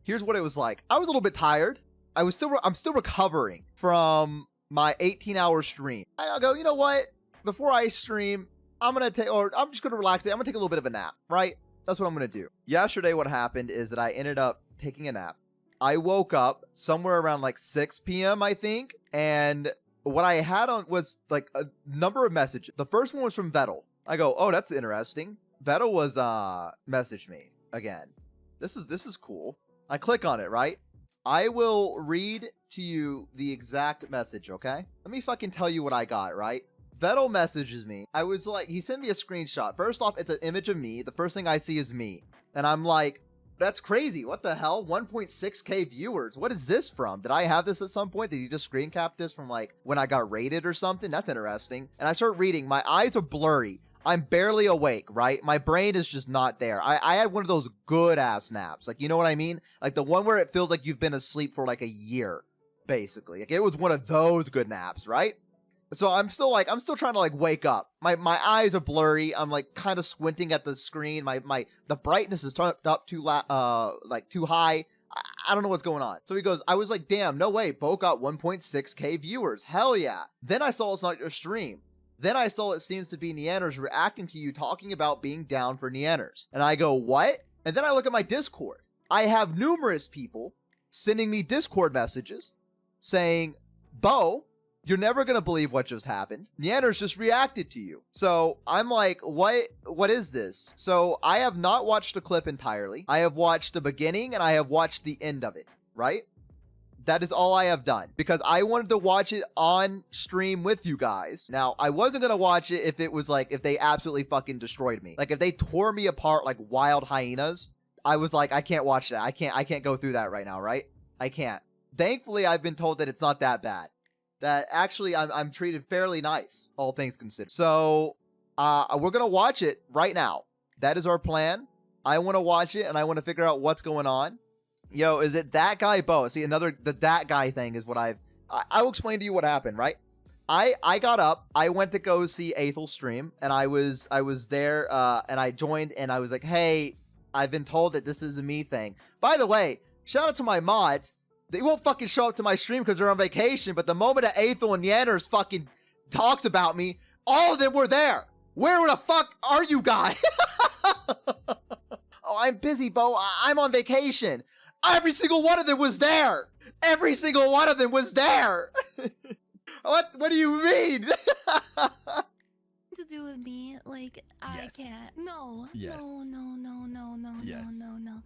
Here's what it was like. I was a little bit tired. I'm still recovering from my 18-hour stream. I go, you know what? Before I stream, I'm just gonna relax it. I'm gonna take a little bit of a nap, right? That's what I'm gonna do. Yesterday, what happened is that I ended up taking a nap. I woke up somewhere around like 6 p.m., I think, and what I had on was like a number of messages. The first one was from Vettel. I go, oh, that's interesting. Vettel was messaged me again. This is cool. I click on it, right? I will read to you the exact message, okay? Let me fucking tell you what I got, right? Vettel messages me. I was like, he sent me a screenshot. First off, it's an image of me. The first thing I see is me. And I'm like, that's crazy. What the hell? 1.6k viewers. What is this from? Did I have this at some point? Did you just screen cap this from like when I got rated or something? That's interesting. And I start reading. My eyes are blurry. I'm barely awake, right? My brain is just not there. I had one of those good ass naps. Like, you know what I mean? Like the one where it feels like you've been asleep for like a year, basically. Like it was one of those good naps, right? So I'm still trying to like wake up. My eyes are blurry. I'm like kind of squinting at the screen. The brightness is turned up too too high. I don't know what's going on. So he goes, I was like, damn, no way. Bo got 1.6k viewers. Hell yeah. Then I saw it's not your stream. Then I saw it seems to be Nyaners reacting to you talking about being down for Nyaners. And I go, what? And then I look at my Discord. I have numerous people sending me Discord messages saying, Bo, you're never going to believe what just happened. Nyaners just reacted to you. So I'm like, what is this? So I have not watched the clip entirely. I have watched the beginning and I have watched the end of it, right? That is all I have done because I wanted to watch it on stream with you guys. Now, I wasn't going to watch it if it was like, if they absolutely fucking destroyed me. Like if they tore me apart like wild hyenas, I was like, I can't watch that. I can't go through that right now, right? I can't. Thankfully, I've been told that it's not that bad. That actually I'm treated fairly nice, all things considered. So, we're going to watch it right now. That is our plan. I want to watch it and I want to figure out what's going on. Yo, is it that guy, Bo? See, that guy thing is what I will explain to you what happened, right? I got up, I went to go see Aethel stream, and I was there, and I joined, and I was like, hey, I've been told that this is a me thing. By the way, shout out to my mods. They won't fucking show up to my stream because they're on vacation, but the moment that Aethel and Nyanner fucking talks about me, all of them were there. Where the fuck are you guys? Oh, I'm busy, Bo. I'm on vacation. Every single one of them was there. Every single one of them was there. What do you mean? To do with me, like Yes. I can't. No. Yes. No. Yes. No.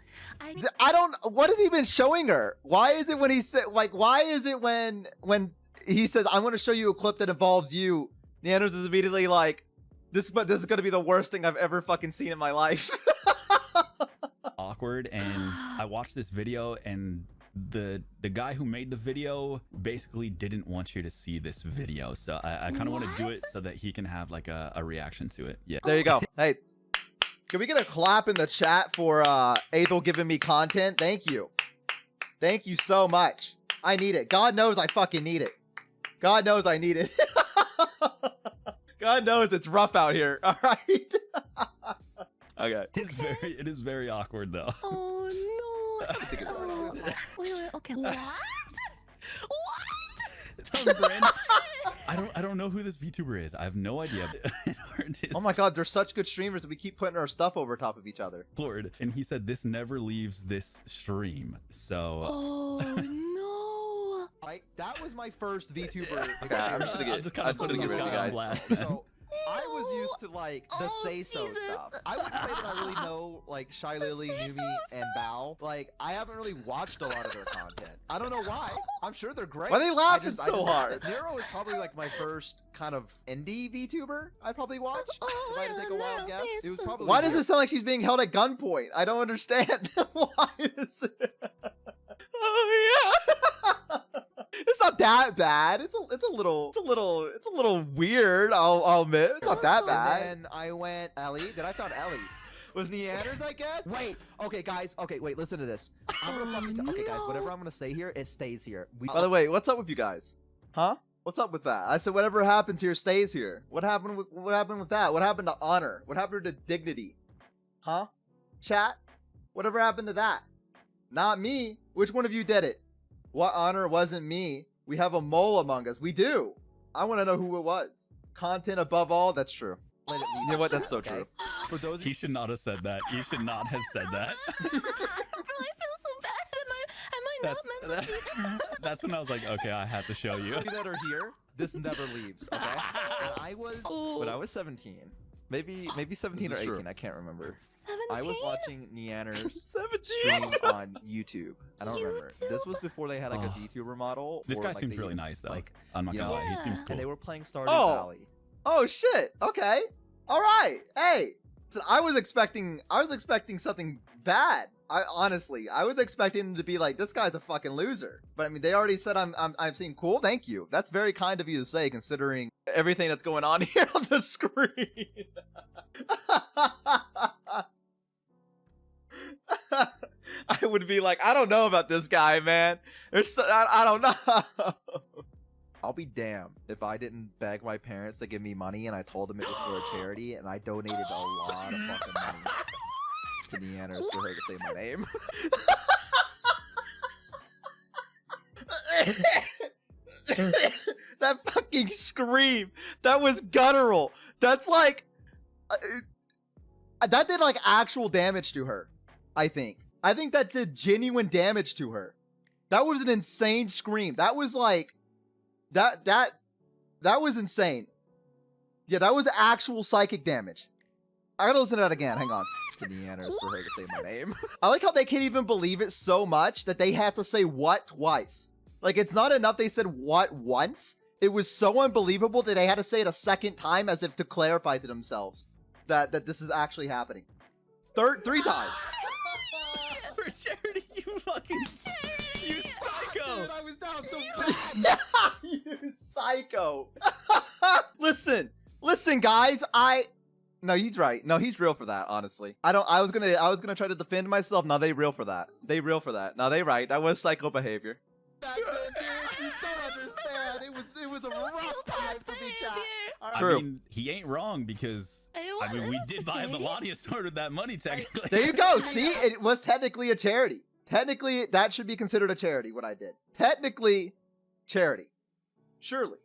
I don't. What has he been showing her? Why is it when he said like? Why is it when he says I'm going to show you a clip that involves you? Naners is immediately like, this is going to be the worst thing I've ever fucking seen in my life. Awkward. And I watched this video and the guy who made the video basically didn't want you to see this video, so I kind of want to do it so that he can have like a reaction to it. Yeah, there you go. Hey, can we get a clap in the chat for Aethel giving me content? Thank you so much. I need it. God knows I fucking need it. God knows I need it. God knows it's rough out here. All right. Okay. It is very awkward though. Oh no. Wait, okay. What? I don't know who this VTuber is. I have no idea. Oh my god, they're such good streamers that we keep putting our stuff over top of each other. Lord, and he said this never leaves this stream. So Oh no. Right, that was my first VTuber. Okay, I'm just gonna get rid of you guys. Blast, I was used to like the say-so Jesus. stuff. I wouldn't say that I really know like Shy Lily, Numi, and Bao. Like I haven't really watched a lot of their content. I don't know why. I'm sure they're great. Why are they laughing so hard? Nero is probably like my first kind of indie VTuber I probably watched. If I had to take a wild guess, it was probably. Why does it sound like she's being held at gunpoint? I don't understand. Why is it? Oh yeah. It's not that bad. It's a little weird. I'll admit. It's not that bad. And then I went Ellie. Then I found Ellie. Was Nyaners, I guess? Wait. Okay, guys. Okay, wait. Listen to this. I'm gonna fucking. Okay, guys. Whatever I'm gonna say here, it stays here. By the way, what's up with you guys? Huh? What's up with that? I said whatever happens here stays here. What happened with that? What happened to honor? What happened to dignity? Huh? Chat? Whatever happened to that? Not me. Which one of you did it? What honor wasn't me? We have a mole among us. We do. I want to know who it was. Content above all. That's true. You know what? That's so true. For those He should not have said that. You should not have said that. Bro, I feel so bad. Am I not meant to see that? That's when I was like, okay, I have to show you. You that are here, this never leaves. Okay. When I was 17, maybe 17 This or is 18, true. I can't remember. 17? I was watching Nyanner's 17. stream on YouTube. I don't remember. YouTube? This was before they had like a Oh. VTuber model. This for, guy like, seems the- really nice, though. Like, I'm not you gonna know, lie. He seems Yeah. cool. and they were playing Stardew Oh. Valley. Oh shit. Okay. All right. Hey. So I was expecting something bad. I was expecting them to be like, this guy's a fucking loser. But I mean, they already said I'm seeing cool. Thank you. That's very kind of you to say, considering everything that's going on here on the screen. I would be like, I don't know about this guy, man. I don't know. I'll be damned if I didn't beg my parents to give me money and I told them it was for a charity and I donated a lot of fucking money to Nyanner's for her to say my name. That fucking scream. That was guttural. That's like that did like actual damage to her. I think that did genuine damage to her. That was an insane scream. That was like that was insane. Yeah, that was actual psychic damage. I gotta listen to that again. Hang on. To Nyanner's for her to say my name. I like how they can't even believe it so much that they have to say what twice. Like, it's not enough they said what once. It was so unbelievable that they had to say it a second time as if to clarify to themselves that this is actually happening. Three times. For charity, you fucking... You psycho! Dude, I was down so you psycho. Listen, guys. No, he's right. No, he's real for that. Honestly, I was gonna try to defend myself. No, they real for that. They real for that. No, they right. That was psycho behavior. Back then, dude, you don't understand. It was a rough time for me, chat. True. I mean, he ain't wrong because I mean, we did buy the Melania sword with that money technically. There you go. See, it was technically a charity. Technically, that should be considered a charity. What I did, technically, charity. Surely.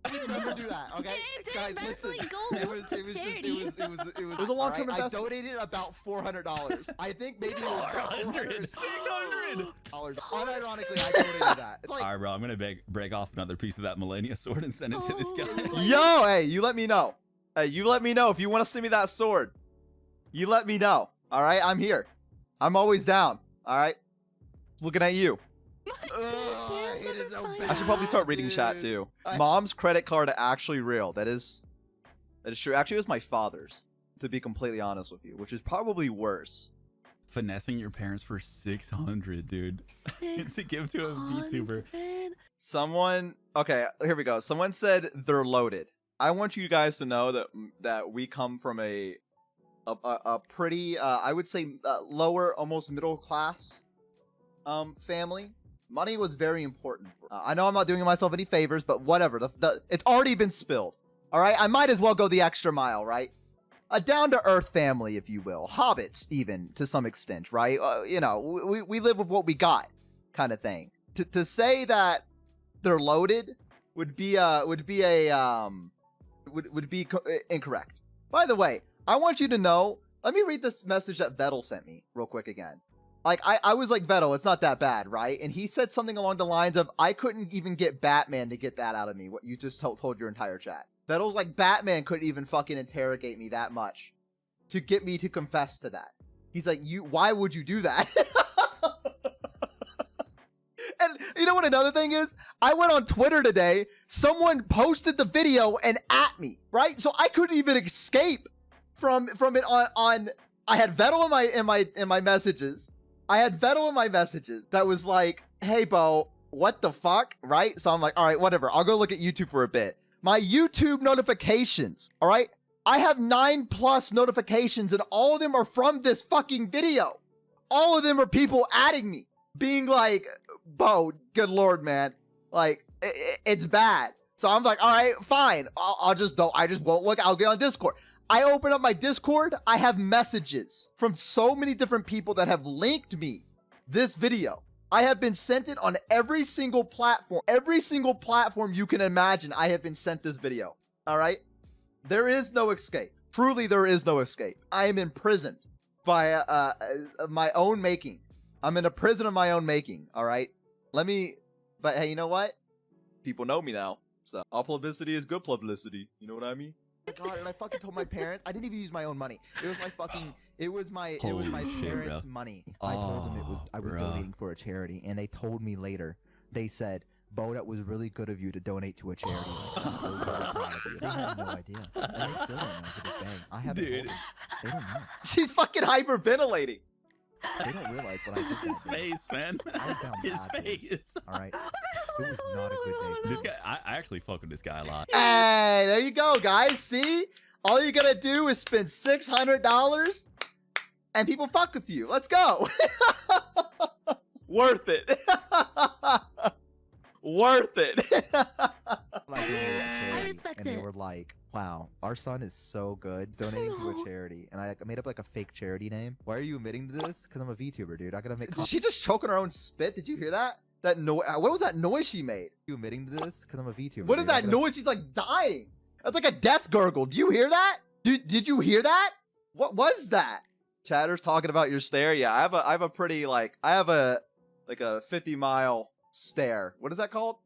I didn't ever do that. Okay, guys, listen. It was It was a long-term investment. I donated about $400. I think maybe it was about 400. 600. Unironically, I donated that. It's like, All right, bro. I'm gonna break off another piece of that Melania sword and send it to this guy. Yo, hey, you let me know. Hey, you let me know if you want to send me that sword. You let me know. All right, I'm here. I'm always down. All right, looking at you. I should probably start reading chat too. Mom's credit card actually real. That is true. Actually, it was my father's, to be completely honest with you, which is probably worse. Finessing your parents for 600, dude. To give to a VTuber. Someone, okay, here we go. Someone said they're loaded. I want you guys to know that we come from a pretty, I would say, lower, almost middle class family. Money was very important. I know I'm not doing myself any favors, but whatever. It's already been spilled. All right, I might as well go the extra mile, right? A down-to-earth family, if you will. Hobbits, even, to some extent, right? You know, we live with what we got, kind of thing. To say that they're loaded would be incorrect. By the way, I want you to know, let me read this message that Vettel sent me real quick again. Like, I was like, Vettel, it's not that bad, right? And he said something along the lines of, I couldn't even get Batman to get that out of me, what you just told your entire chat. Vettel's like, Batman couldn't even fucking interrogate me that much to get me to confess to that. He's like, why would you do that? And you know what another thing is? I went on Twitter today, someone posted the video and at me, right? So I couldn't even escape from it on I had Vettel in my messages. I had Vettel in my messages that was like, hey, Bo, what the fuck? Right? So I'm like, all right, whatever. I'll go look at YouTube for a bit. My YouTube notifications, all right? I have 9+ notifications and all of them are from this fucking video. All of them are people adding me, being like, Bo, good Lord, man. Like, it's bad. So I'm like, all right, fine. I just won't look. I'll get on Discord. I open up my Discord. I have messages from so many different people that have linked me this video. I have been sent it on every single platform. Every single platform you can imagine, I have been sent this video. All right? There is no escape. Truly, there is no escape. I am imprisoned by my own making. I'm in a prison of my own making. All right? But hey, you know what? People know me now. So all publicity is good publicity. You know what I mean? Oh my God, and I fucking told my parents. I didn't even use my own money. It was my fucking. It was my parents' money. I told them I was donating for a charity, and they told me later. They said, "Bo, that was really good of you to donate to a charity." I'm so proud of you. They have no idea, and they still don't know to this day. I haven't told them. They don't know. She's fucking hyperventilating. They don't realize what I did. His face, man. I was down His bad, dude. face. All right. It was not a good day. For This me. guy, I actually fuck with this guy a lot. Hey, there you go, guys. See? All you gotta do is spend $600 and people fuck with you. Let's go. Worth it. Worth it. I respect and they it. were like, wow, our son is so good. He's donating to a charity. And I made up like a fake charity name. Why are you admitting to this? Because I'm a VTuber, dude. I gotta make. Did she just choke on her own spit? Did you hear that? That noise. What was that noise she made? You admitting to this? Because I'm a VTuber. What is that noise? She's like dying. That's like a death gurgle. Do you hear that? Did you hear that? What was that? Chatter's talking about your stare. Yeah, I have a pretty like a 50-mile stare. What is that called?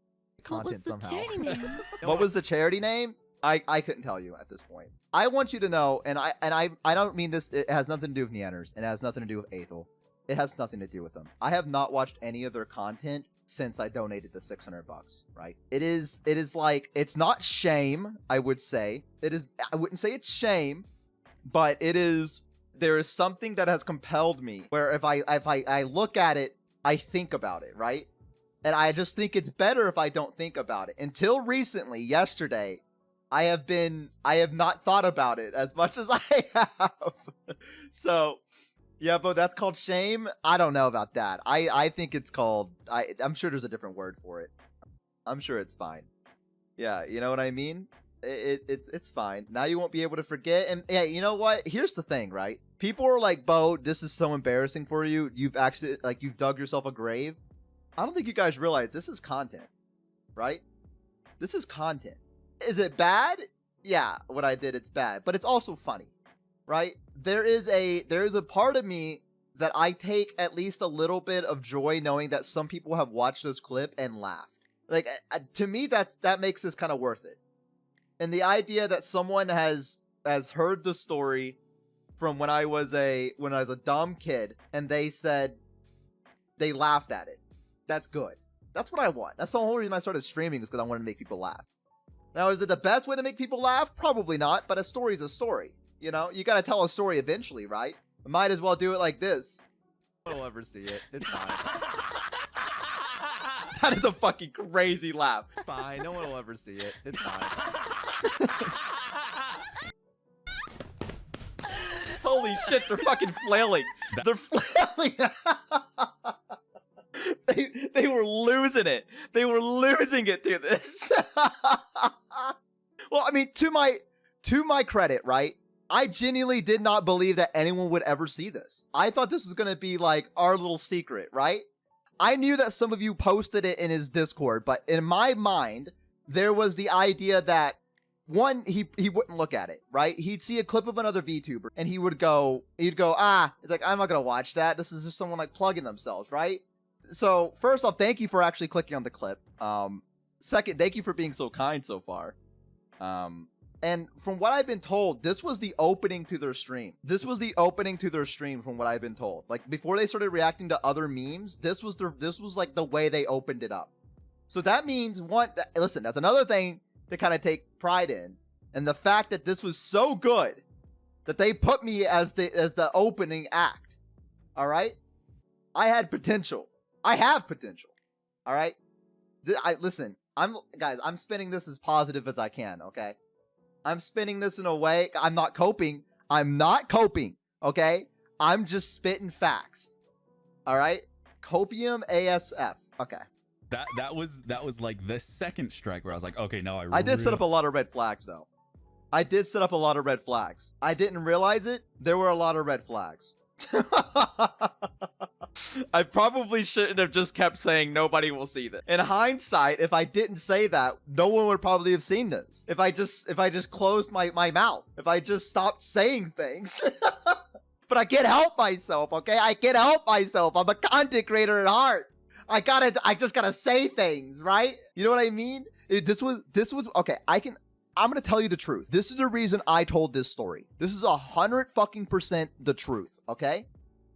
What was the charity name? What was the charity name? I couldn't tell you at this point. I want you to know, and I don't mean this. It has nothing to do with Nyaners, and it has nothing to do with Aethel. It has nothing to do with them. I have not watched any of their content since I donated the $600, right? It is like, it's not shame, I would say. I wouldn't say it's shame, but there is something that has compelled me where if I look at it, I think about it, right? And I just think it's better if I don't think about it. Until recently, yesterday, I have not thought about it as much as I have. So, yeah, but that's called shame. I don't know about that. I think it's called. I'm sure there's a different word for it. I'm sure it's fine. Yeah, you know what I mean. It's fine. Now you won't be able to forget. And yeah, you know what? Here's the thing, right? People are like, "Bo, this is so embarrassing for you. You've actually you've dug yourself a grave." I don't think you guys realize this is content, right? This is content. Is it bad? Yeah, what I did, it's bad, but it's also funny, right? There is a part of me that I take at least a little bit of joy knowing that some people have watched this clip and laughed. Like, to me, that makes this kind of worth it. And the idea that someone has heard the story from when I was a dumb kid and they said they laughed at it. That's good. That's what I want. That's the whole reason I started streaming, is because I wanted to make people laugh. Now, is it the best way to make people laugh? Probably not, but a story is a story. You know, you got to tell a story eventually, right? I might as well do it like this. No one will ever see it. It's fine. That is a fucking crazy laugh. It's fine. No one will ever see it. It's fine. Holy shit, they're fucking flailing. They're flailing. They were losing it. They were losing it through this. Well, I mean, to my credit, right? I genuinely did not believe that anyone would ever see this. I thought this was going to be like our little secret, right? I knew that some of you posted it in his Discord, but in my mind, there was the idea that one, he wouldn't look at it, right? He'd see a clip of another VTuber and he'd go, it's like, I'm not going to watch that. This is just someone like plugging themselves, right? So first off, thank you for actually clicking on the clip. Second, thank you for being so kind so far. And from what I've been told, this was the opening to their stream. This was the opening to their stream from what I've been told. Like, before they started reacting to other memes, this was like the way they opened it up. So that means listen, that's another thing to kind of take pride in. And the fact that this was so good that they put me as the opening act. All right? I had potential. I have potential. All right? Listen, I'm spinning this as positive as I can, okay? I'm spinning this in a way. I'm not coping. Okay? I'm just spitting facts. All right? Copium ASF. Okay. That was like the second strike where I was like, okay, no, I did set up a lot of red flags, though. I didn't realize it. There were a lot of red flags. I probably shouldn't have just kept saying nobody will see this. In hindsight, if I didn't say that, no one would probably have seen this. If I just closed my mouth, if I just stopped saying things. But I can't help myself, okay? I can't help myself. I'm a content creator at heart. I just gotta say things, right? You know what I mean? This was okay. I'm gonna tell you the truth. This is the reason I told this story. This is 100% the truth, okay?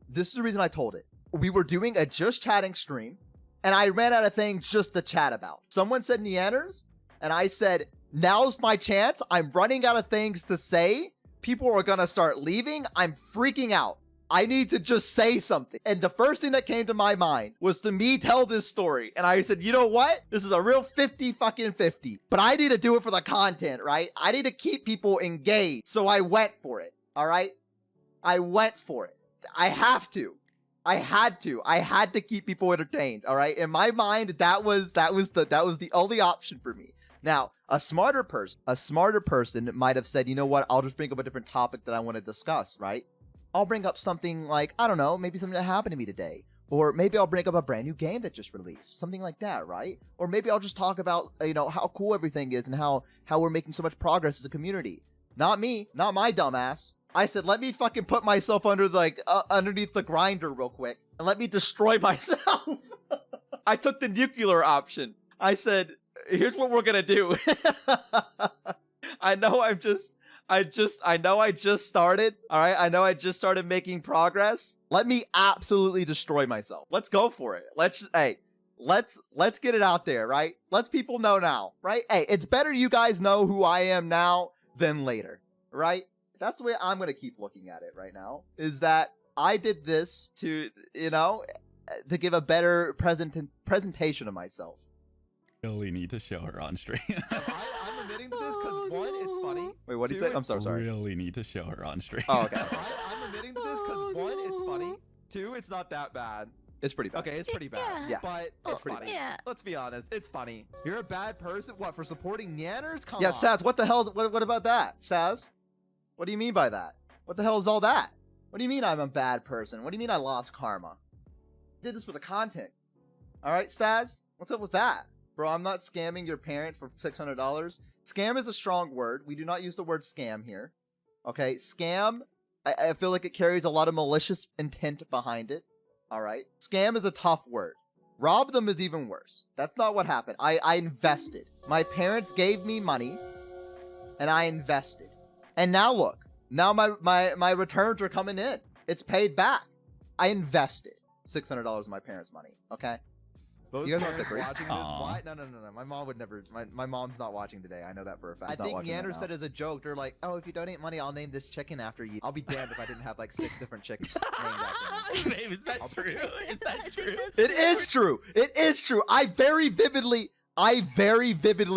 This is the reason I told it. We were doing a just chatting stream, and I ran out of things just to chat about. Someone said Nyanners, and I said, now's my chance. I'm running out of things to say. People are gonna start leaving. I'm freaking out. I need to just say something. And the first thing that came to my mind was to me tell this story. And I said, you know what? This is a real 50-50. But I need to do it for the content, right? I need to keep people engaged. So I went for it, all right? I went for it. I have to. I had to keep people entertained, all right? In my mind, that was the only option for me. Now, a smarter person might have said, you know what? I'll just bring up a different topic that I want to discuss, right? I'll bring up something like, I don't know, maybe something that happened to me today. Or maybe I'll bring up a brand new game that just released. Something like that, right? Or maybe I'll just talk about, you know, how cool everything is and how we're making so much progress as a community. Not me, not my dumbass. I said, let me fucking put myself under underneath the grinder real quick and let me destroy myself. I took the nuclear option. I said, here's what we're gonna do. I know I just started. All right. I know I just started making progress. Let me absolutely destroy myself. Let's go for it. Let's get it out there, right? Let's people know now, right? Hey, it's better you guys know who I am now than later, right? That's the way I'm going to keep looking at it right now, is that I did this to, you know, to give a better presentation of myself. Really need to show her on stream. I'm admitting to this because one, it's funny. Wait, what did you say? I'm so sorry. Really need to show her on stream. Oh, okay. I'm admitting to this because one, it's funny. Two, it's not that bad. It's pretty bad. Okay, it's pretty bad. Yeah. But it's funny. Yeah. Let's be honest. It's funny. You're a bad person. What, for supporting Nanners? Come on. Saz, what the hell? What about that? Saz? What do you mean by that? What the hell is all that? What do you mean I'm a bad person? What do you mean I lost karma? I did this for the content. All right, Stas? What's up with that? Bro, I'm not scamming your parent for $600. Scam is a strong word. We do not use the word scam here. Okay, scam, I feel like it carries a lot of malicious intent behind it. All right? Scam is a tough word. Rob them is even worse. That's not what happened. I invested. My parents gave me money, and I invested. And now look, now my returns are coming in. It's paid back. I invested $600 of my parents' money. Okay. You guys aren't watching this? What? No. My mom would never. My mom's not watching today. I know that for a fact. I think Nyanner said as a joke, they're like, "Oh, if you donate money, I'll name this chicken after you." I'll be damned if I didn't have like 6 different chickens named after me. Babe, is that true? Is that true? It is true. It is true. I very vividly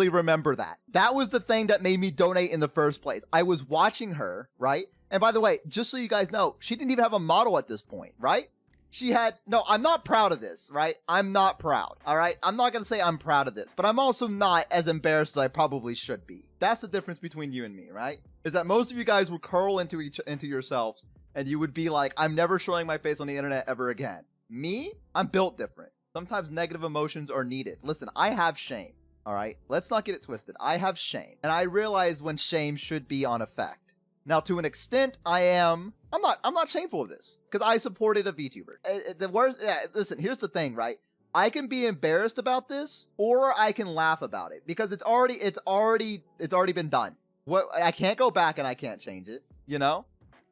remember that. That was the thing that made me donate in the first place. I was watching her, right? And by the way, just so you guys know, she didn't even have a model at this point, right? She had, no, I'm not proud of this, right? I'm not proud, all right? I'm not going to say I'm proud of this, but I'm also not as embarrassed as I probably should be. That's the difference between you and me, right? Is that most of you guys would curl into yourselves and you would be like, I'm never showing my face on the internet ever again. Me? I'm built different. Sometimes negative emotions are needed. Listen, I have shame, all right? Let's not get it twisted. I have shame, and I realize when shame should be on effect. Now, to an extent, I'm not shameful of this because I supported a VTuber. The worst, listen, here's the thing, right? I can be embarrassed about this or I can laugh about it because it's already been done. I can't go back and I can't change it, you know?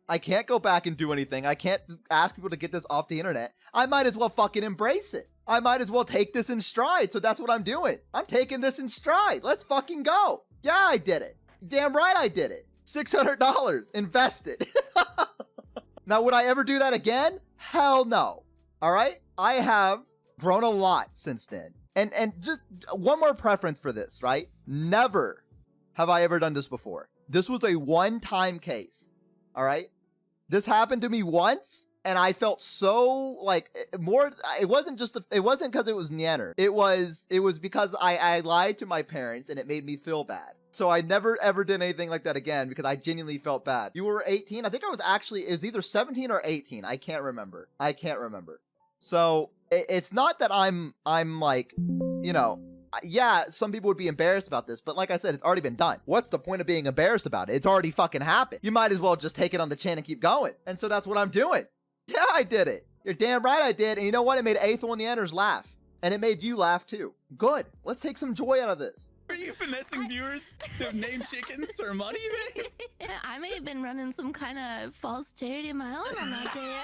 I can't go back and do anything. I can't ask people to get this off the internet. I might as well fucking embrace it. I might as well take this in stride. So that's what I'm doing. I'm taking this in stride. Let's fucking go. Yeah, I did it. Damn right I did it. $600 invested. Now, would I ever do that again? Hell no. All right. I have grown a lot since then. And just one more preference for this, right? Never have I ever done this before. This was a one-time case. All right. This happened to me once. And I felt so like it wasn't because it was Nyanner. It was because I lied to my parents and it made me feel bad. So I never ever did anything like that again because I genuinely felt bad. You were 18. I think it was either 17 or 18. I can't remember. So it's not that I'm like, you know, yeah, some people would be embarrassed about this, but like I said, it's already been done. What's the point of being embarrassed about it? It's already fucking happened. You might as well just take it on the chin and keep going. And so that's what I'm doing. Yeah, I did it. You're damn right I did. And you know what? It made Aethel and Nanners laugh. And it made you laugh too. Good. Let's take some joy out of this. Are you finessing viewers to name chickens for money, man? I may have been running some kind of false charity of my own on that day.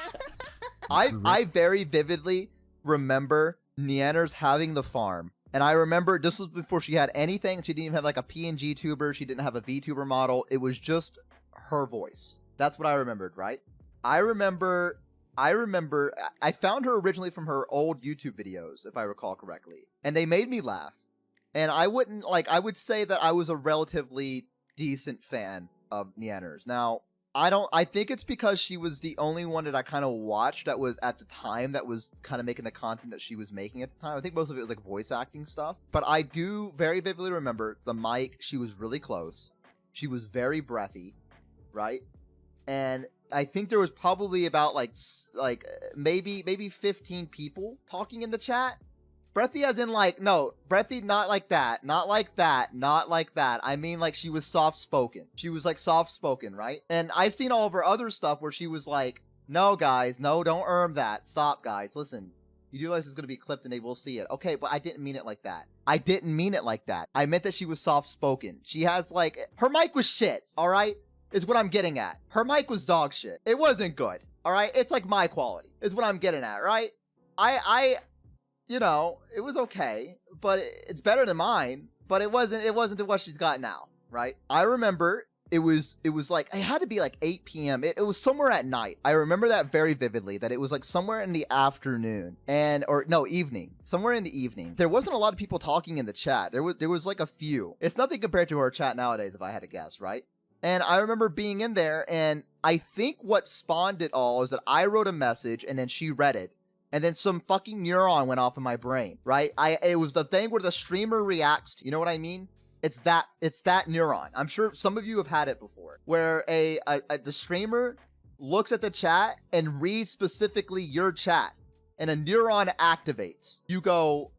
I very vividly remember Nyanners having the farm. And I remember this was before she had anything. She didn't even have like a PNG tuber. She didn't have a VTuber model. It was just her voice. That's what I remembered, right? I remember I found her originally from her old YouTube videos, if I recall correctly. And they made me laugh. And I would say that I was a relatively decent fan of Nyanners. Now, I think it's because she was the only one that I kind of watched that was at the time that was kind of making the content that she was making at the time. I think most of it was like voice acting stuff. But I do very vividly remember the mic. She was really close. She was very breathy, right? And I think there was probably about like maybe 15 people talking in the chat. Breathy as in like, no, breathy not like that, not like that, not like that. I mean like she was soft-spoken. She was like soft-spoken, right? And I've seen all of her other stuff where she was like, no guys, no, don't that. Stop guys, listen. You do realize it's going to be clipped and they will see it. Okay, but I didn't mean it like that. I didn't mean it like that. I meant that she was soft-spoken. She has like, her mic was shit, all right? Is what I'm getting at. Her mic was dog shit. It wasn't good, all right? It's like my quality, is what I'm getting at, right? You know, it was okay, but it's better than mine, but it wasn't to what she's got now, right? I remember it was like, it had to be like 8 p.m. It was somewhere at night. I remember that very vividly, that it was like somewhere in the afternoon evening, somewhere in the evening. There wasn't a lot of people talking in the chat. There was like a few. It's nothing compared to our chat nowadays, if I had to guess, right? And I remember being in there, and I think what spawned it all is that I wrote a message and then she read it. And then some fucking neuron went off in my brain, right? It was the thing where the streamer reacts to, you know what I mean? It's that neuron. I'm sure some of you have had it before, where the streamer looks at the chat and reads specifically your chat, and a neuron activates. You go,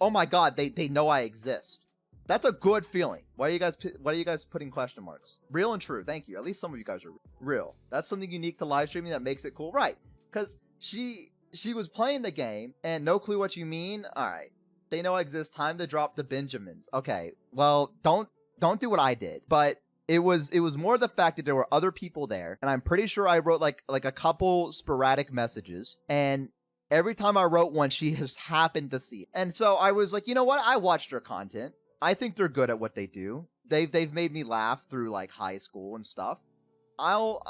oh my god, they know I exist. That's a good feeling. Why are you guys putting question marks? Real and true. Thank you. At least some of you guys are real. That's something unique to live streaming that makes it cool, right? Because she was playing the game and no clue what you mean. All right, they know I exist. Time to drop the Benjamins. Okay, well, don't do what I did. But it was more the fact that there were other people there, and I'm pretty sure I wrote like a couple sporadic messages, and every time I wrote one, she just happened to see it. And so I was like, you know what? I watched her content. I think they're good at what they do. They've made me laugh through like high school and stuff. I'll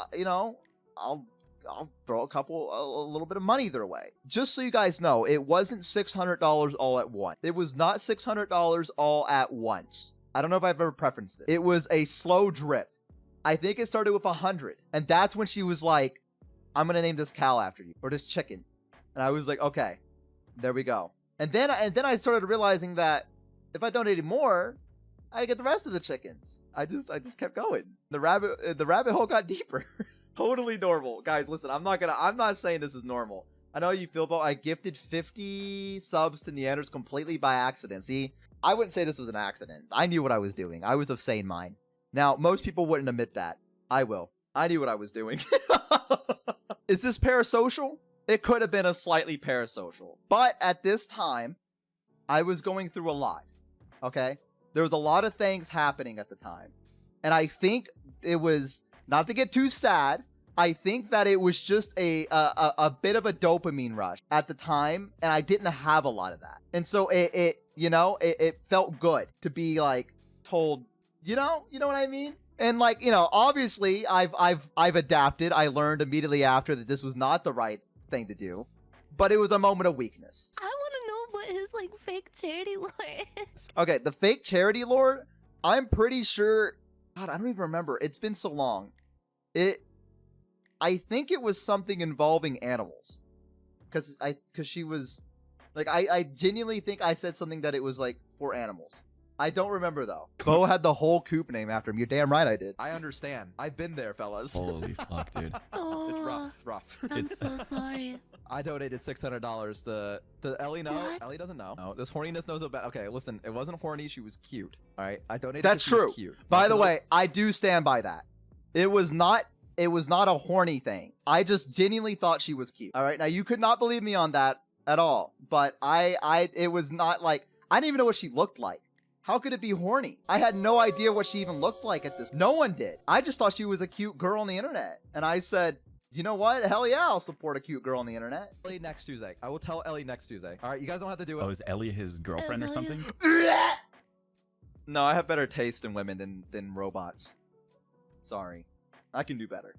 throw a little bit of money their way. Just so you guys know, it wasn't $600 all at once. It was not $600 all at once. I don't know if I've ever preferenced it. It was a slow drip. I think it started with 100. And that's when she was like, I'm going to name this cow after you, or this chicken. And I was like, okay, there we go. And then I started realizing that if I donated more, I get the rest of the chickens. I just kept going. The rabbit hole got deeper. Totally normal. Guys, listen, I'm not saying this is normal. I know how you feel about I gifted 50 subs to Nyanners completely by accident. See, I wouldn't say this was an accident. I knew what I was doing. I was of sane mind. Now, most people wouldn't admit that. I will. I knew what I was doing. Is this parasocial? It could have been a slightly parasocial. But at this time, I was going through a lot. Okay? There was a lot of things happening at the time. And I think it was, not to get too sad, I think that it was just a bit of a dopamine rush at the time, and I didn't have a lot of that. And so it felt good to be like told, you know what I mean? And like, obviously I've adapted. I learned immediately after that this was not the right thing to do, but it was a moment of weakness. I want to know what his like fake charity lore is. Okay, the fake charity lore, I'm pretty sure, God, I don't even remember. It's been so long. I think it was something involving animals, because she was like, I genuinely think I said something that it was like for animals. I don't remember though. Bo had the whole coop name after him. You're damn right I did. I understand. I've been there, fellas. Holy fuck, dude. Oh, It's rough. It's rough. I'm so sorry. I donated $600 to Ellie. No, What? Ellie doesn't know. No, this horniness knows about. Okay, listen, it wasn't horny. She was cute. All right, I donated. That's 'cause she was true. Cute. By the That's way, I do stand by that. It was not a horny thing. I just genuinely thought she was cute. All right. Now you could not believe me on that at all, but it was not like, I didn't even know what she looked like. How could it be horny? I had no idea what she even looked like at this. No one did. I just thought she was a cute girl on the internet. And I said, you know what? Hell yeah, I'll support a cute girl on the internet. Ellie next Tuesday. I will tell Ellie next Tuesday. All right, you guys don't have to do it. Oh, is Ellie his girlfriend or Ellie something? No, I have better taste in women than robots. Sorry. I can do better.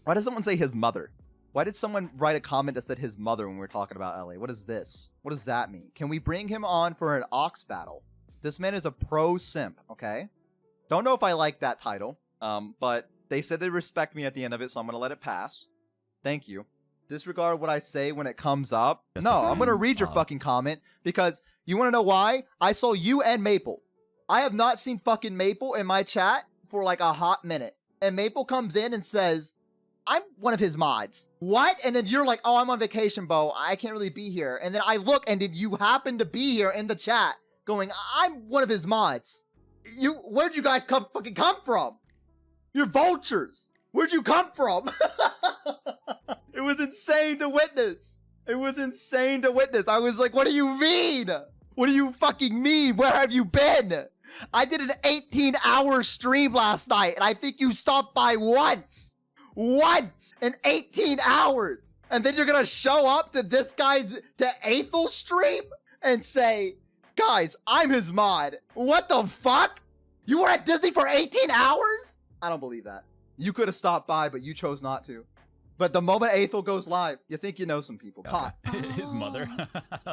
Why does someone say his mother? Why did someone write a comment that said his mother when we were talking about Ellie? What is this? What does that mean? Can we bring him on for an ox battle? This man is a pro simp, okay? Don't know if I like that title, but they said they respect me at the end of it, so I'm going to let it pass. Thank you. Disregard what I say when it comes up. Just No, the I'm going to friends. read your fucking comment because you want to know why? I saw you and Maple. I have not seen fucking Maple in my chat for like a hot minute. And Maple comes in and says, I'm one of his mods. What? And then you're like, oh, I'm on vacation, Bo. I can't really be here. And then I look and then you happen to be here in the chat going, I'm one of his mods. Where'd you guys fucking come from? You're vultures. Where'd you come from? It was insane to witness. It was insane to witness. I was like, what do you mean? What do you fucking mean? Where have you been? I did an 18-hour stream last night, and I think you stopped by once. Once in 18 hours. And then you're gonna show up to Aethel stream and say, guys, I'm his mod. What the fuck? You were at Disney for 18 hours? I don't believe that. You could have stopped by, but you chose not to. But the moment Aethel goes live, you think you know some people. Pop. Okay. His mother?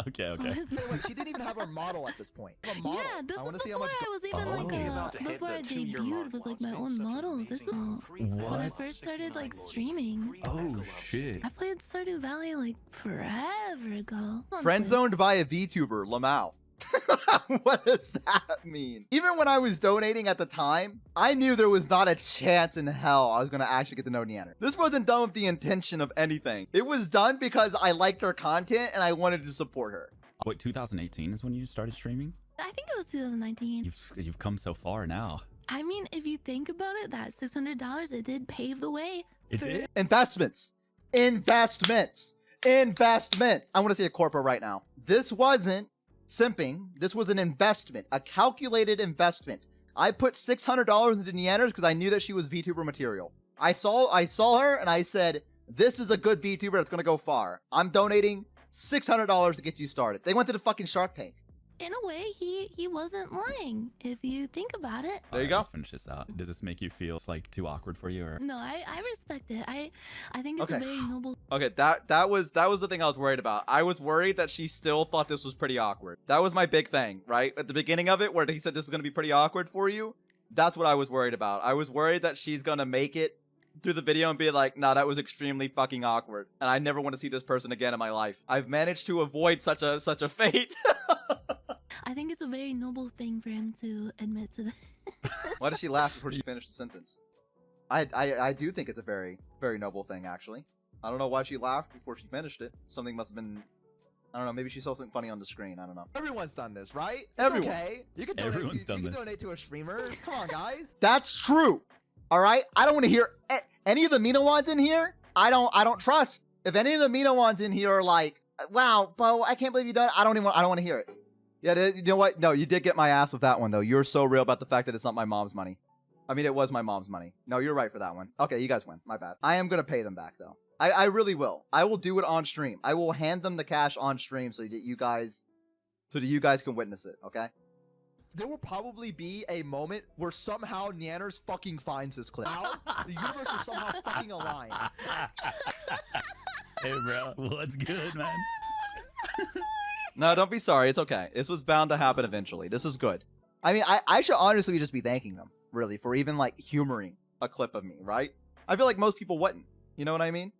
Okay, okay. Wait, she didn't even have her model at this point. A model. Yeah, this I is wanna see before how much I was even Oh. before I debuted with like my own model. This is when I What? first started like streaming. Oh, shit. I played Stardew Valley like forever ago. friend zoned by a VTuber, Lamau. What does that mean? Even when I was donating at the time, I knew there was not a chance in hell I was going to actually get to know Nyanner. This wasn't done with the intention of anything. It was done because I liked her content and I wanted to support her. Wait, 2018 is when you started streaming? I think it was 2019. You've come so far now. I mean, if you think about it, that $600, it did pave the way. It for- did? Investments. Investments. Investments. I want to see a corporate right now. This wasn't simping. This was an investment, a calculated investment. I put $600 into Nyanners because I knew that she was VTuber material. I saw her and I said, this is a good VTuber that's going to go far. I'm donating $600 to get you started. They went to the fucking Shark Tank. In a way, he wasn't lying, if you think about it. There you Alright, go. Let's finish this out. Does this make you feel like too awkward for you, or? No, I respect it. I think it's Okay. a very noble. Okay, that was the thing I was worried about. I was worried that she still thought this was pretty awkward. That was my big thing, right? At the beginning of it, where he said this is going to be pretty awkward for you, that's what I was worried about. I was worried that she's going to make it through the video and be like, nah, that was extremely fucking awkward. And I never want to see this person again in my life. I've managed to avoid such a fate. I think it's a very noble thing for him to admit to that. Why did she laugh before she finished the sentence? I do think it's a very, very noble thing, actually. I don't know why she laughed before she finished it. Something must have been... I don't know, maybe she saw something funny on the screen. I don't know. Everyone's done this, right? It's Everyone. okay. You can donate. Everyone's done you can this. donate to a streamer. Come on, guys. That's true. All right? I don't want to hear... any of the Minawans in here, I don't trust. If any of the Minawans in here are like, wow, Bo, I can't believe you done it. I don't want to hear it. Yeah, you know what? No, you did get my ass with that one, though. You're so real about the fact that it's not my mom's money. I mean, it was my mom's money. No, you're right for that one. Okay, you guys win. My bad. I am going to pay them back, though. I really will. I will do it on stream. I will hand them the cash on stream so that you guys can witness it, okay? There will probably be a moment where somehow Nanners fucking finds this clip. The universe will somehow fucking align. Hey, bro, what's good, man? No, don't be sorry. It's okay. This was bound to happen eventually. This is good. I mean, I should honestly just be thanking them, really, for even, like, humoring a clip of me, right? I feel like most people wouldn't. You know what I mean?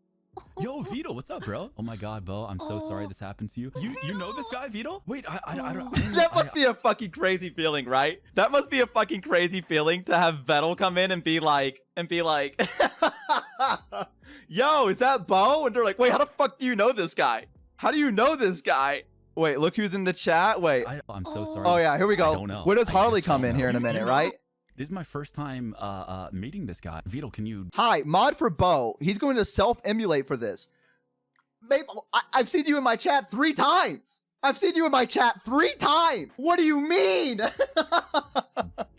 Yo, Vito, what's up, bro? Oh my God, Bo, I'm so sorry this happened to you. You know this guy, Vito? Wait, I don't. That must be a fucking crazy feeling, right? That must be a fucking crazy feeling to have Vettel come in and be like, yo, is that Bo? And they're like, wait, how the fuck do you know this guy? How do you know this guy? Wait, look who's in the chat. Wait. I'm so sorry. Oh yeah, here we I go. don't know. Where does I Harley just come don't in know. here in a minute, right? This is my first time meeting this guy. Vito, can you? Hi, mod for Bo. He's going to self-emulate for this. Babe, I've seen you in my chat 3 times. I've seen you in my chat 3 times. What do you mean?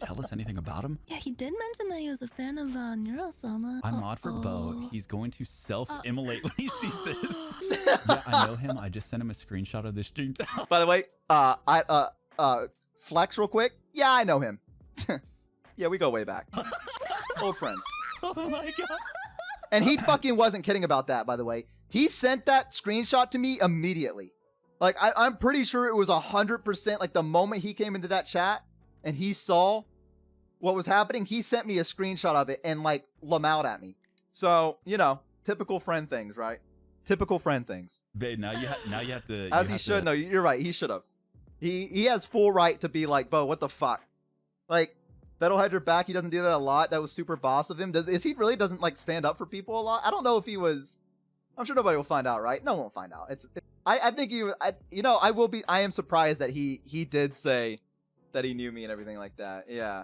Tell us anything about him? Yeah, he did mention that he was a fan of Neurosama. I'm mod for Bo. Uh-oh. He's going to self-immolate when he sees this. Yeah, I know him. I just sent him a screenshot of the stream. By the way, Flex real quick. Yeah, I know him. yeah, we go way back. Old friends. Oh my God. And he fucking wasn't kidding about that, by the way. He sent that screenshot to me immediately. Like, I'm pretty sure it was 100%. Like, the moment he came into that chat and he saw what was happening, he sent me a screenshot of it and, like, lamouted at me. So, you know, typical friend things, right? Typical friend things. Babe, now you have to. As he should. No, you're right. He should have. He has full right to be like, Bo, what the fuck? Like, Vettel had your back. He doesn't do that a lot. That was super boss of him. Is he really doesn't, like, stand up for people a lot? I don't know if he was... I'm sure nobody will find out, right? No one will find out. I think he was, I am surprised that he did say that he knew me and everything like that. Yeah.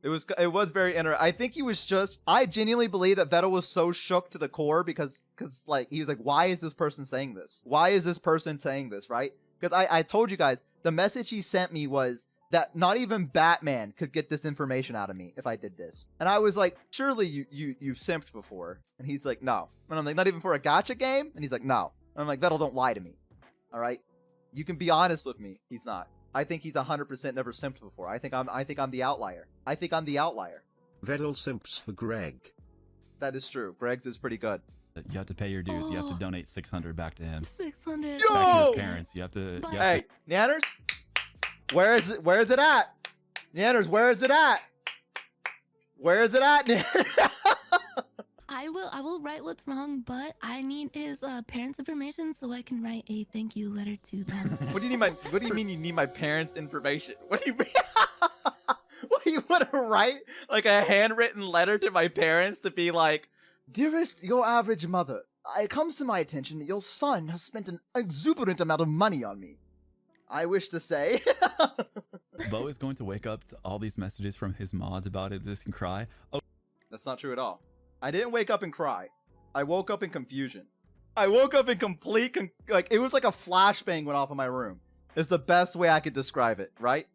It was very interesting. I think he was just, I genuinely believe that Vettel was so shook to the core because like, he was like, why is this person saying this? Why is this person saying this, right? Because I told you guys, the message he sent me was that not even Batman could get this information out of me if I did this. And I was like, surely you've simped before. And he's like, no. And I'm like, not even for a gacha game? And he's like, no. And I'm like, Vettel, don't lie to me. All right? You can be honest with me. He's not. I think he's 100% never simped before. I think I'm the outlier. I think I'm the outlier. Vettel simps for Greg. That is true. Greg's is pretty good. You have to pay your dues. You have to donate 600 back to him. 600. Yo! Back to his parents. You have to. Hey, Nanners? Where is it at? Nanners, where is it at? Where is it at? I will write what's wrong, but I need his parents' information so I can write a thank you letter to them. What do you mean you need my parents' information? What do you mean? What do you want to write? Like a handwritten letter to my parents to be like, Dearest, your average mother, it comes to my attention that your son has spent an exuberant amount of money on me. I wish to say. Bo is going to wake up to all these messages from his mods about it. This and cry. Oh, that's not true at all. I didn't wake up and cry. I woke up in confusion. I woke up in complete, like, it was like a flashbang went off in my room. Is the best way I could describe it, right?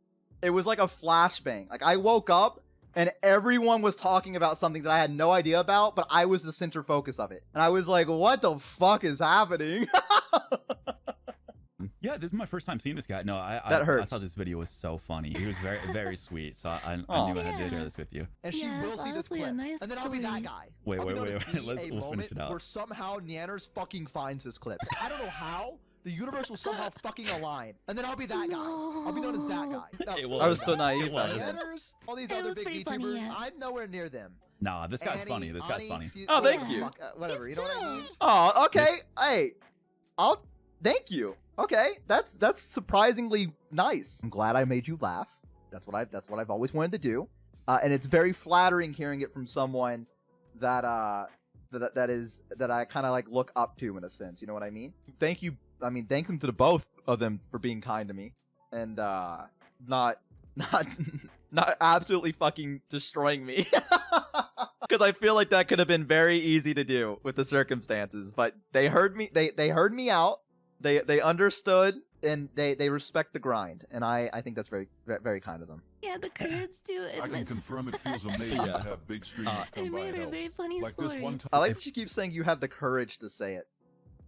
It was like a flashbang. Like, I woke up and everyone was talking about something that I had no idea about, but I was the center focus of it. And I was like, what the fuck is happening? yeah, this is my first time seeing this guy. No, That hurts. I thought this video was so funny. He was very, very sweet. So I knew I had to share this with you. And she Yeah, will it's see this honestly a clip. nice And then I'll be that story. guy. Wait, I'll be known to be We'll a finish moment it out. where somehow Nanners fucking finds this clip. I don't know how. The universe will somehow fucking align. And then I'll be that guy. I'll be known as that guy. It I was so naive. It was. Nanners, all these It other was big pretty VTubers, funny, yeah. I'm nowhere near them. Nah, this guy's Annie, funny. This guy's Ani, funny. Oh, thank whatever, you. fuck, whatever, you know what I mean? Oh, okay. Hey, thank you. Okay, that's surprisingly nice. I'm glad I made you laugh. That's what I've always wanted to do, and it's very flattering hearing it from someone that that I kind of like look up to in a sense. You know what I mean? Thank you. I mean, thank them to the both of them for being kind to me and not absolutely fucking destroying me. Because I feel like that could have been very easy to do with the circumstances, but they heard me. They heard me out. They understood and they respect the grind, and I think that's very very kind of them. Yeah, the courage to I can admit. confirm it feels amazing to have big streamers come It by made and a help. very funny Like story. this one time. I like that she keeps saying you have the courage to say it.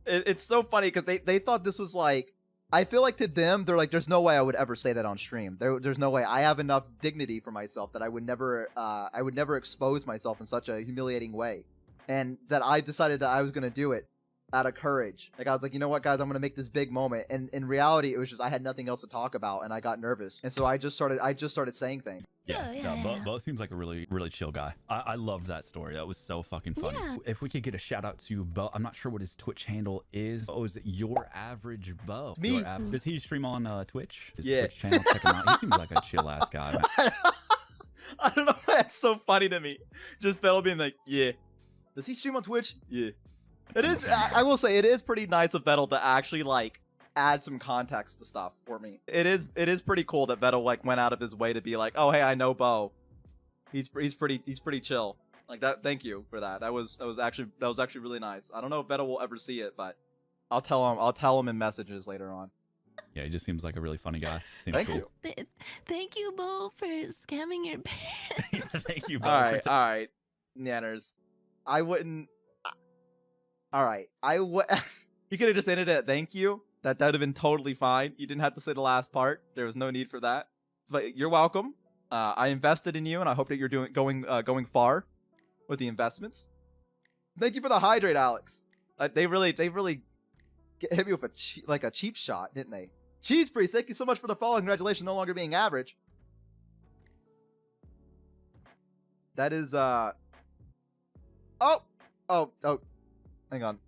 It's so funny because they thought this was like, I feel like to them they're like, there's no way I would ever say that on stream. There's no way. I have enough dignity for myself that I would never expose myself in such a humiliating way, and that I decided that I was gonna do it. out of courage. Like I was like, you know what, guys, I'm gonna make this big moment. And in reality, it was just I had nothing else to talk about, and I got nervous, and so I just started saying things. Bo seems like a really, really chill guy. I loved that story. That was so fucking funny. Yeah. If we could get a shout out to Bo, I'm not sure what his Twitch handle is. Oh, is it Your Average Bo? Me. Does he stream on Twitch? His Yeah. Twitch channel, check him out. He seems like a chill ass guy, man. I don't know why that's so funny to me. Just Vettel being like, yeah, Does he stream on Twitch? yeah. It is. I will say it is pretty nice of Vettel to actually like add some context to stuff for me. It is pretty cool that Vettel like went out of his way to be like, oh hey, I know Bo. He's pretty chill. Like that. Thank you for that. That was actually really nice. I don't know if Vettel will ever see it, but I'll tell him in messages later on. Yeah, he just seems like a really funny guy. Seems Thank cool. you. Thank you, Bo, for scamming your parents. Thank you, Bo. All for right, Nanners. I wouldn't. All right, I would. He could have just ended it at thank you. That would have been totally fine. You didn't have to say the last part. There was no need for that. But you're welcome. I invested in you, and I hope that you're going far with the investments. Thank you for the hydrate, Alex. They really hit me with a cheap shot, didn't they? Cheese Priest, thank you so much for the follow. Congratulations, no longer being average. That is hang on.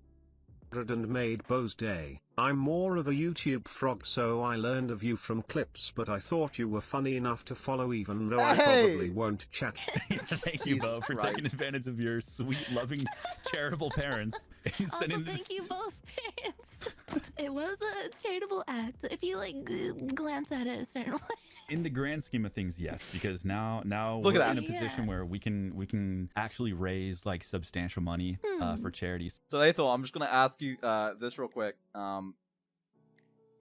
And made Bo's day. I'm more of a YouTube frog, so I learned of you from clips, but I thought you were funny enough to follow even though I probably won't chat. Thank you, Bo, for taking advantage of your sweet, loving, charitable parents. And Also, sending thank this- you, Bo's parents. It was a charitable act. If you like glance at it a certain way. In the grand scheme of things, yes, because now Look we're at in that. a position where we can actually raise like substantial money for charities. So Aethel, I'm just gonna ask you this real quick.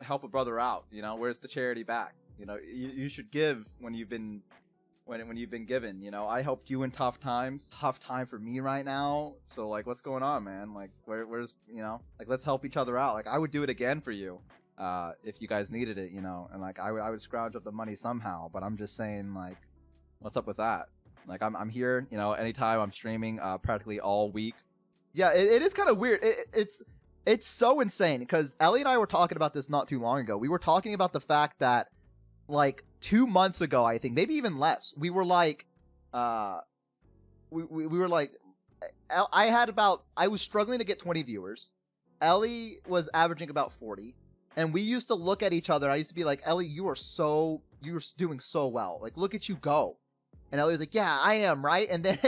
Help a brother out. You know, where's the charity back? You know, you should give when you've been when you've been given. You know, I helped you in tough times. Tough time for me right now. So like, what's going on, man? Like, where's you know, like let's help each other out. Like, I would do it again for you. If you guys needed it, you know, and like I would scrounge up the money somehow, but I'm just saying, like, what's up with that? Like, I'm here, you know, anytime. I'm streaming practically all week. Yeah, it is kind of weird. It's so insane because Ellie and I were talking about this not too long ago. We were talking about the fact that like 2 months ago, I think, maybe even less, we were like, we were like, I was struggling to get 20 viewers. Ellie was averaging about 40. And we used to look at each other. I used to be like, Ellie, you were doing so well. Like, look at you go. And Ellie was like, yeah, I am, right? And then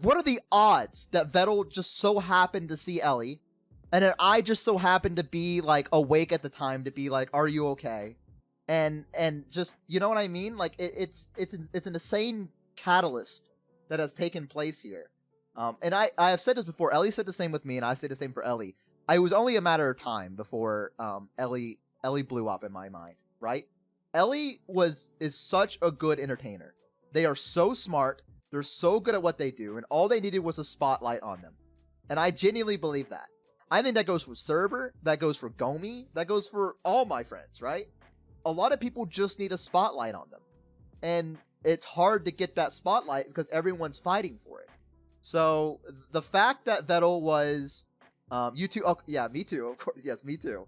what are the odds that Vettel just so happened to see Ellie, and then I just so happened to be like awake at the time to be like, are you okay? And just, you know what I mean? Like it's an insane catalyst that has taken place here. And I have said this before. Ellie said the same with me, and I say the same for Ellie. I was only a matter of time before Ellie blew up in my mind, right? Ellie is such a good entertainer. They are so smart. They're so good at what they do, and all they needed was a spotlight on them. And I genuinely believe that. I think that goes for Cerber, that goes for Gomi, that goes for all my friends, right? A lot of people just need a spotlight on them. And it's hard to get that spotlight because everyone's fighting for it. So the fact that Vettel was you too. Oh, yeah, me too. Of course, yes, me too.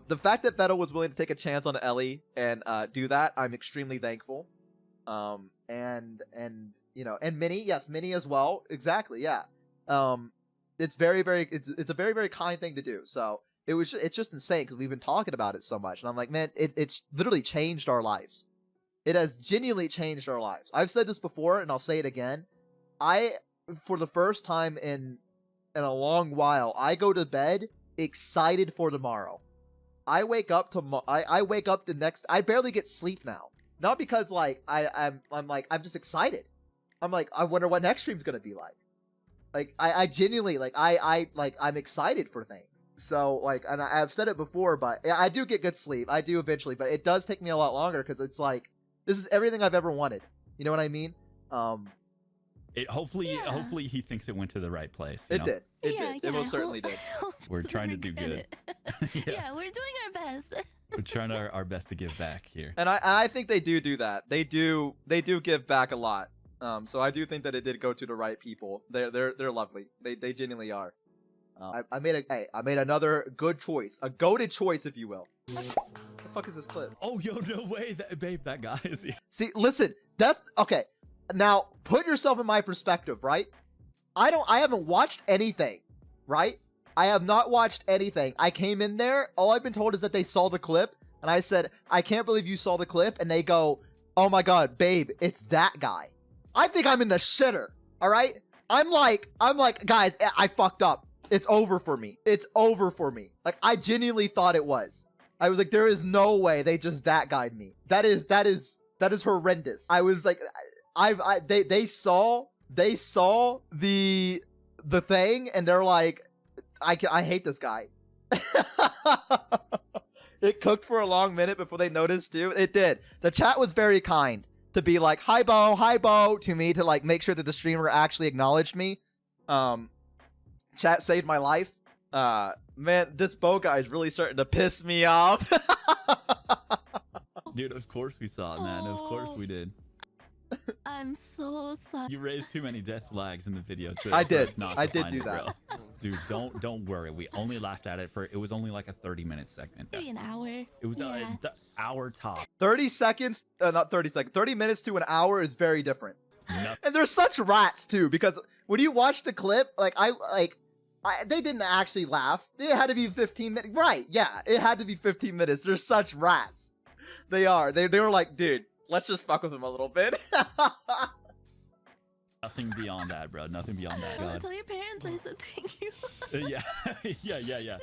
The fact that Vettel was willing to take a chance on Ellie and do that, I'm extremely thankful. And you know, and Minnie, yes, Minnie as well. Exactly, yeah. It's very, it's a very, very kind thing to do. So it's just insane because we've been talking about it so much, and I'm like, man, it's literally changed our lives. It has genuinely changed our lives. I've said this before, and I'll say it again. For the first time in a long while, I go to bed excited for tomorrow. I wake up the next. I barely get sleep now, not because like I'm just excited. I'm like, I wonder what next stream's gonna be like. Like I genuinely like I'm excited for things. So like, and I've said it before, but I do get good sleep. I do eventually, but it does take me a lot longer because it's like this is everything I've ever wanted. You know what I mean? Hopefully he thinks it went to the right place. It did. It most certainly did. We're trying to do good. Yeah, we're doing our best. We're trying our best to give back here. And I think they do that. They do give back a lot. So I do think that it did go to the right people. They're lovely. They genuinely are. I made another good choice, a goated choice, if you will. What the fuck is this clip? Oh, yo, no way, babe, that guy is here. See, listen, that's okay. Now put yourself in my perspective, right? I haven't watched anything, right? I have not watched anything. I came in there, all I've been told is that they saw the clip, and I said, I can't believe you saw the clip, and they go, oh my god, babe, it's that guy. I think I'm in the shitter, all right? I'm like, guys, I fucked up. It's over for me. It's over for me. Like, I genuinely thought it was. I was like, there is no way they just that guyed me. That is horrendous. I was like, they saw the thing, and they're like, I hate this guy. It cooked for a long minute before they noticed too. It did. The chat was very kind to be like, hi Bo to me, to like make sure that the streamer actually acknowledged me. Chat saved my life. Man, this Bo guy is really starting to piss me off. Dude, of course we saw it, man. Of course we did. I'm so sorry. You raised too many death flags in the video. I did. I did do that. Bro. Dude, don't worry. We only laughed at it it was only like a 30-minute segment. Maybe an hour. It was the hour top. 30 seconds, not 30 seconds, 30 minutes to an hour is very different. No. And they're such rats too, because when you watch the clip, they didn't actually laugh. It had to be 15 minutes. Right, yeah, it had to be 15 minutes. They're such rats. They are. They were like, dude, let's just fuck with them a little bit. Nothing beyond that, bro. Nothing beyond that. God. Tell your parents I said thank you. Yeah.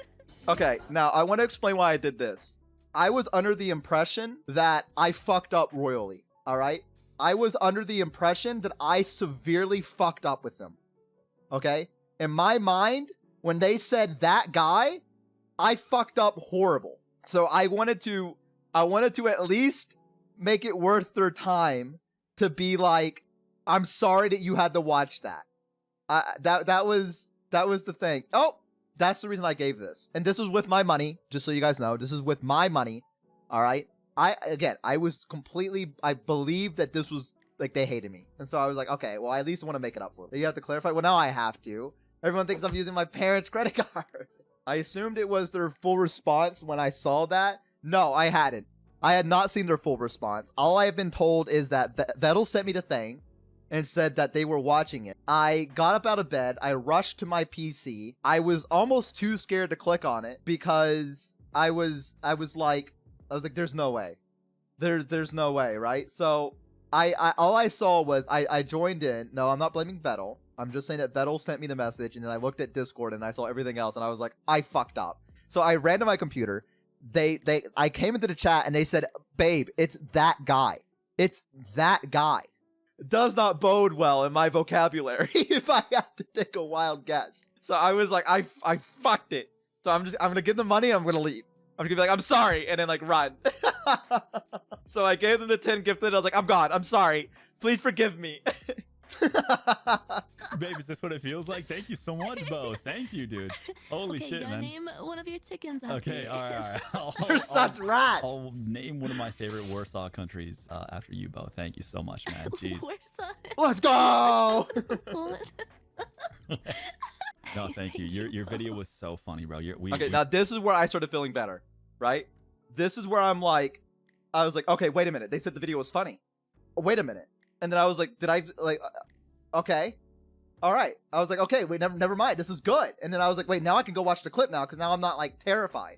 Okay, now I want to explain why I did this. I was under the impression that I fucked up royally, all right? I was under the impression that I severely fucked up with them, okay? In my mind, when they said that guy, I fucked up horrible. So I wanted to at least make it worth their time to be like, I'm sorry that you had to watch that. That was the thing. Oh, that's the reason I gave this. And this was with my money, just so you guys know. This is with my money. All right. I believe that this was like they hated me. And so I was like, okay, well, I at least want to make it up for them. You have to clarify. Well, now I have to. Everyone thinks I'm using my parents' credit card. I assumed it was their full response when I saw that. No, I hadn't. I had not seen their full response. All I have been told is that Vettel sent me the thing and said that they were watching it. I got up out of bed. I rushed to my PC. I was almost too scared to click on it because I was like, there's no way. There's no way, right? So all I saw was I joined in. No, I'm not blaming Vettel. I'm just saying that Vettel sent me the message, and then I looked at Discord and I saw everything else, and I was like, I fucked up. So I ran to my computer. I came into the chat and they said, babe, it's that guy. It's that guy. Does not bode well in my vocabulary if I have to take a wild guess. So I was like, I fucked it. So I'm gonna give them money and I'm gonna leave. I'm gonna be like, I'm sorry, and then like run. So I gave them the 10 gifted. I was like, I'm gone. I'm sorry. Please forgive me. Babe, is this what it feels like? Thank you so much, Bo. Thank you, dude. Holy okay, shit, you gotta man. name one of your chickens after Okay, it. all right. They're such rats. I'll name one of my favorite Warsaw countries after you, Bo. Thank you so much, man. Jeez. Warsaw. Let's go. No, thank you. Your video was so funny, bro. Okay, now this is where I started feeling better, right? This is where I was like, okay, wait a minute. They said the video was funny. Wait a minute. And then I was like, okay. All right. I was like, okay, wait, never mind. This is good. And then I was like, wait, now I can go watch the clip now because now I'm not like terrified.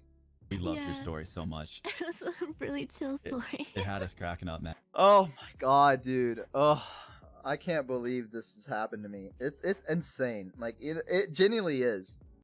We loved your story so much. It was a really chill story. It had us cracking up, man. Oh my god, dude. Oh, I can't believe this has happened to me. It's insane. Like it genuinely is.